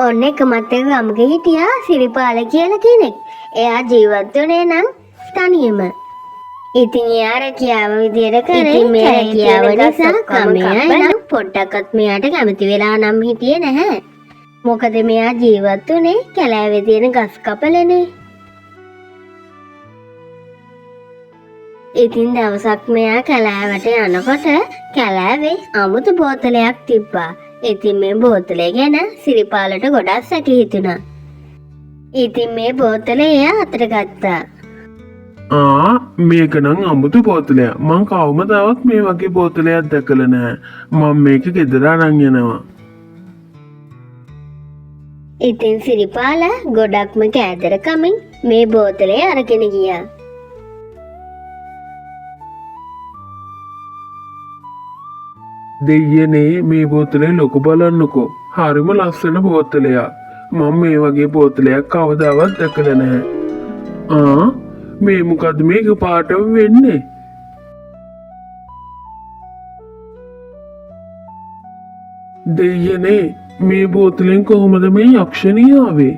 ඔන්න එක මතක ගමක හිටියා සිරිපාල කියලා කෙනෙක්. එයා ජීවත් වුණේ නම් තනියම. ඉතින් එයා රැකියාව විදියට කරේ. ඉතින් මේ රැකියාව නිසා කමයා නම් පොඩ්ඩක්වත් මෙයාට කැමති වෙලා නම් හිටියේ නැහැ. මොකද මෙයා ජීවත් වුණේ කැලෑවේ තියෙන ගස් කපලනේ. ඉතින් දවසක් මෙයා කැලෑවට යනකොට කැලෑවේ අමුතු බෝතලයක් තිබ්බා. ඉතින් මේ බෝතලේ ගැන සිරිපාලට ගොඩක් සැක හිතුණා. ඉතින් මේ බෝතලේ එයා අතට ගත්තා. මේක නම් අමුතු බෝතලයක්. මං කවමදාවත් මේ වගේ බෝතලයක් දැකලා නැහැ. මම මේක ගෙදර අරන් යනවා. ඉතින් සිරිපාල ගොඩක්ම කෑදරකමින් මේ බෝතලේ අරගෙන ගියා. දෙයියනේ මේ බෝතලේ ලොකු බලන්නකෝ. හරිම ලස්සන බෝතලයක්. මම මේ වගේ බෝතලයක් කවදාවත් දැකලා නැහැ. මේ මොකද මේක පාටම වෙන්නේ? දෙයියනේ මේ බෝතලෙන් කොහොමද මේ යක්ෂණිය ආවේ?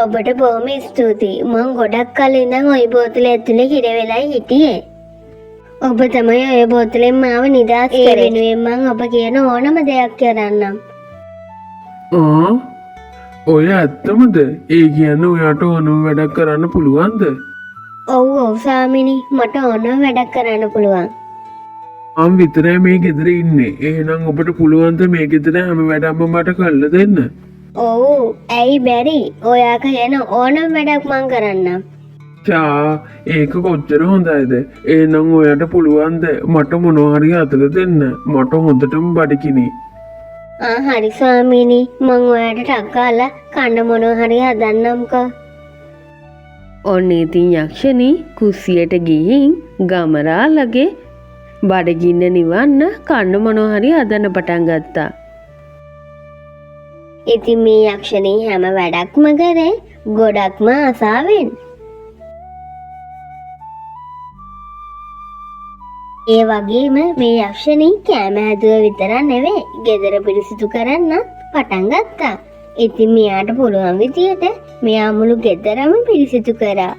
ඔබට බොහොම ස්තුතියි. මං ගොඩක් කල ඉඳන් ওই බෝතලේ ඇතුලේ හිර වෙලා හිටියේ. ඔබ තමයි ඔය බෝතලෙන් මාව නිදහස් කරේ. ඒ වෙනුවෙන් මං ඔබ කියන ඕනම දෙයක් කරන්නම්. ඔය ඇත්තමද? ඒ කියන්නේ ඔයාට ඕනම වැඩක් කරන්න පුළුවන්ද? ඔව් ස්වාමිනී, මට ඕනම වැඩක් කරන්න පුළුවන්. මම විතරයි මේ ගෙදර ඉන්නේ. එහෙනම් ඔබට පුළුවන්ද මේ ගෙදර හැම වැඩක්ම මට කරලා දෙන්න? ඔව්, ඇයි බැරි? ඔයා කියන ඕනම වැඩක් මං කරන්නම්. ඒක කොච්චර හොඳයිද? එහෙනම් ඔයාට පුළුවන්ද මට මොනවා හරි අතල දෙන්න? මට හොඳටම බඩගිනි. හරි ස්වාමීනි, මං ඔයාට ටක්කාලා කන්න මොනවා හරි හදන්නම්කෝ. ඔන්න ඉතින් යක්ෂණී කුස්සියට ගිහින් ගමරාලගේ බඩගින්න නිවන්න කන්න මොනවා හරි හදන්න පටන් ගත්තා. ඉතින් මේ යක්ෂණී හැම වැඩක්ම කරේ ගොඩක්ම ආසාවෙන්. ඒ වගේම මේ යක්ෂණී කෑම හැදුව විතරක් නෙවෙයි ගෙදර පිරිසිදු කරන්න පටන් ගත්තා. ඉතින් මෙයාට පුළුවන් විදියට මෙයා මුළු ගෙදරම පිරිසිදු කරා.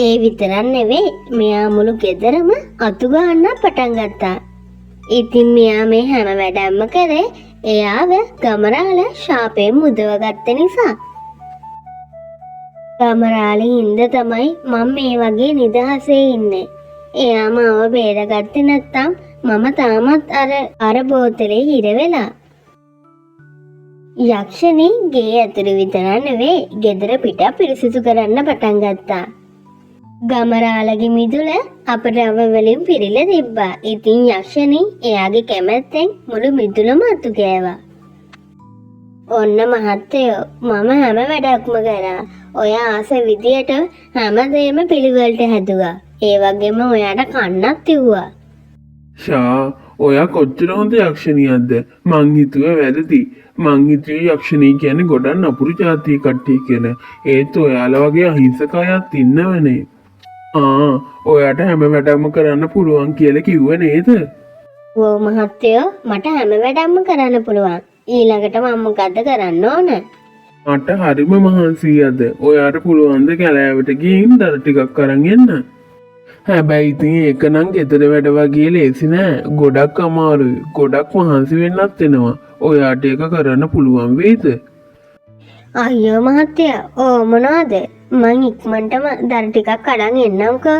ඒ විතරක් නෙවෙයි මෙයා මුළු ගෙදරම අතු ගන්න පටන් ගත්තා. ඉතින් මෙයා මේ හැම වැඩක්ම කරේ එයාව ගමරාල ශාපයෙන් මුදවගත්ත නිසා. ගමරාලේ හින්ද තමයි මම මේ වගේ නිදහසේ ඉන්නේ. එයා මාව බේරගත්තේ නැත්තම් මම තාමත් අර බෝතලේ හිර වෙලා. යක්ෂණී ගේ ඇතුළේ විතරක් නෙවෙයි ගෙදර පිට පිරිසිදු කරන්න පටන් ගත්තා. ගමරාලගේ මිදුල අපරව වලින් පිරීලා තිබ්බා. ඉතින් යක්ෂණී එයාගේ කැමැත්තෙන් මුළු මිදුලම අතු ගෑවා. ඔන්න මහත්තයෝ, මම හැම වැඩක්ම කරා. ඔය ආස විදියට හැමදේම පිළිවෙලට හැදුවා. ඒ වගේම ඔයාට කන්නක් තිව්වා. ඔයා කොච්චර හොඳ යක්ෂණියක්ද? මං හිතුවේ වැරදි. මං හිතුවේ යක්ෂණී කියන්නේ ගොඩක් නපුරු ජාතිය කට්ටිය කියලා. ඒත් ඔයාලා වගේ අහිංසක අයත් ඉන්නවනේ. ඔයාට හැම වැඩක්ම කරන්න පුළුවන් කියලා කිව්ව නේද? ඔව් මහත්තයෝ, මට හැම වැඩක්ම කරන්න පුළුවන්. ඊළඟට මම මොකද්ද කරන්න ඕන? මට හරිම මහන්සියද. ඔයාට පුළුවන් ද කැලෑවට ගිහින් දර ටිකක් අරන් එන්න? හැබැයි ඉතින් ඒක නම් ගෙදර වැඩ වගේ ලේසි නෑ. ගොඩක් අමාරුයි. ගොඩක් මහන්සි වෙන්නත් වෙනවා. ඔයාට ඒක කරන්න පුළුවන් වේද? අයියෝ මහත්තයා, මොනවද? මං ඉක්මනටම දර ටිකක් අරන් එන්නම්කෝ.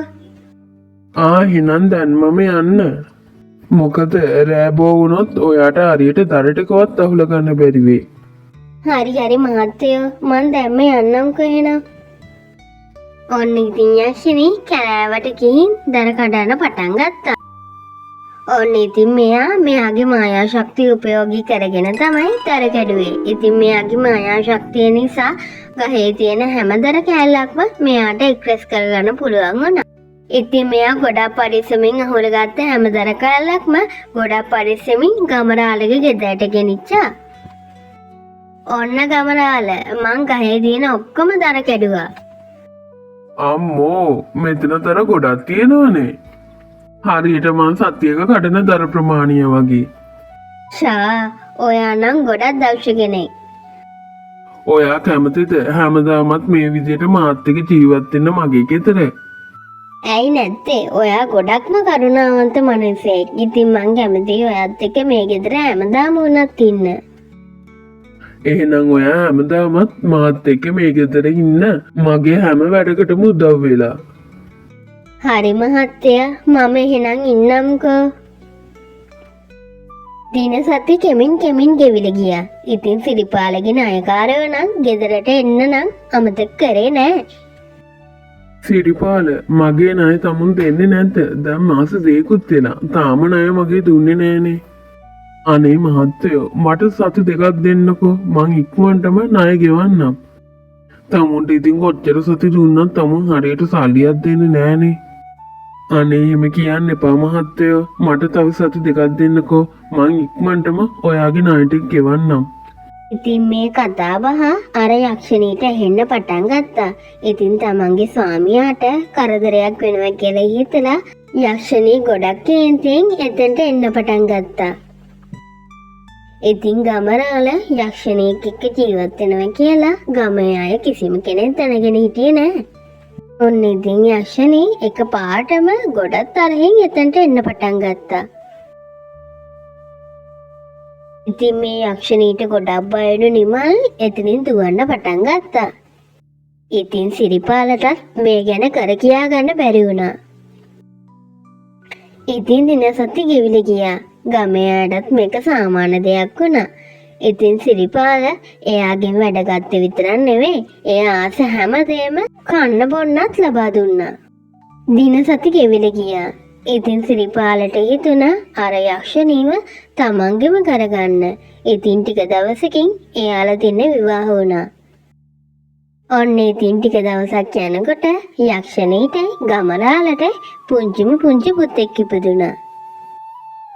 එහෙනම් දැන්මම යන්න. මොකද රෑබෝ වුණොත් ඔයාට හරියට දර ටිකවත් අහුල ගන්න බැරි වෙයි. හරි මහත්තයෝ, මං දැම්ම යන්නම්කෝ එහෙනම්. ඔන්න ඉතින් යක්ෂණී කැලෑවට ගිහින් දර කඩන්න පටන් ගත්තා. ඔන්න ඉතින් මෙයාගේ මායා ශක්තිය උපයෝගී කරගෙන තමයි දර කැඩුවේ. ඉතින් මෙයාගේ මායා ශක්තිය නිසා ගහේ තියෙන හැම දර කෑල්ලක්ම මෙයාට එක්රැස් කරගන්න පුළුවන් වුණා. ඉතින් මෙයා ගොඩක් පරිස්සමින් අහුලගත්ත හැම දර කෑල්ලක්ම ගොඩක් පරිස්සමින් ගමරාලගේ ගෙදරට ගෙනිච්චා. ඔන්න ගමරාල, මං ගහේ තියෙන ඔක්කොම දර කැඩුවා. අම්මෝ, මෙතන දර ගොඩක් තියෙනවනේ. හරියට මං සත්‍යයක කඩන දර ප්‍රමාණය වගේ. ෂා ඔයා නම් ගොඩක් දක්ෂ කෙනෙක්. ඔයා කැමතිද හැමදාමත් මේ විදිහට මාත් එක්ක ජීවත් වෙන්න මගේ ගෙදර? ඇයි නැත්තේ? ඔයා ගොඩක්ම කරුණාවන්ත මිනිසෙක්. ඉතින් මං කැමතියි ඔයත් එක්ක මේ ගෙදර හැමදාම වුණත් ඉන්න. එහෙනම් ඔයා හැමදාමත් මාත් එක්ක මේ ගෙදර ඉන්න මගේ හැම වැඩකටම උදව් වෙලා. හරි මහත්තයා මම එහෙනම් ඉන්නම්කෝ. දින සති කෙමින් ගෙවිල ගියා. ඉතින් සිරිපාලගේ ණයකාරයෝ නම් ගෙදරට එන්න නම් අමතක කරේ නෑ. සිරිපාල මගේ ණය තමුන් දෙන්නේ නැද්ද? දැන් මාස දෙකකුත් වෙලා. තාම ණය මගේ දුන්නේ නෑනේ. අනේ මහත්තයෝ මට සති දෙකක් දෙන්නකෝ. මං ඉක්මනටම ණය ගෙවන්නම්. තමුන්ට ඉතින් කොච්චර සති දුන්නත් තමුන් හරියට සල්ලියක් දෙන්නේ නෑනේ. අනේ එහෙම කියන්න එපා මහත්තයෝ. මට තව සති දෙකක් දෙන්නකෝ. මං ඉක්මනටම ඔයාගේ ණය ටික ගෙවන්නම්. ඉතින් මේ කතාබහ අර යක්ෂණීට ඇහෙන්න පටන් ගත්තා. ඉතින් තමන්ගේ ස්වාමියාට කරදරයක් වෙනවා කියලා හිතලා යක්ෂණී ගොඩක් කේන්තියෙන් එතෙන්ට එන්න පටන් ගත්තා. ඉතින් ගමරාල යක්ෂණීක් එක්ක ජීවත් වෙනවා කියලා ගමේ අය කිසිම කෙනෙක් දැනගෙන හිටියේ නෑ. ඔන්න ඉතින් යක්ෂණී එකපාරටම ගොඩක් තරහින් එතෙන්ට එන්න පටන් ගත්තා. ඉතින් මේ යක්ෂණීට ගොඩක් බයුණු නිමල් එතනින් දුවන්න පටන් ගත්තා. ඉතින් සිරිපාලටත් මේ ගැන කර කියා ගන්න බැරි වුණා. ඉතින් දින සති ගෙවිල ගියා. ගමේ අයටත් මේක සාමාන්‍ය දෙයක් වුණා. ඉතින් සිරිපාල එයාගෙන් වැඩ ගත්තේ විතරක් නෙවෙයි එයා ආස හැමදේම කන්න බොන්නත් ලබා දුන්නා. දින සති ගෙවිල ගියා. ඉතින් සිරිපාලට හිතුණා අර යක්ෂණීව තමන්ගෙම කරගන්න. ඉතින් ටික දවසකින් එයාලා දෙන්න විවාහ වුණා. ඔන්න ඉතින් ටික දවසක් යනකොට යක්ෂණීට ගමරාලට පුංචි පුතෙක් ඉපදුණා.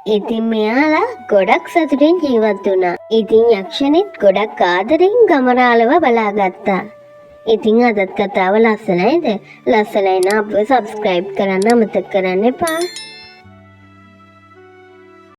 ඉතින් මෙයාලා ගොඩක් සතුටින් ජීවත් වුණා. ඉතින් යක්ෂණීත් ගොඩක් ආදරෙන් ගමරාලව බලාගත්තා. ඉතින් අදත් කතාව ලස්සනයිද? ලස්සනයි නම් අපව සබ්ස්ක්‍රයිබ් කරන්න අමතක කරන්න එපා.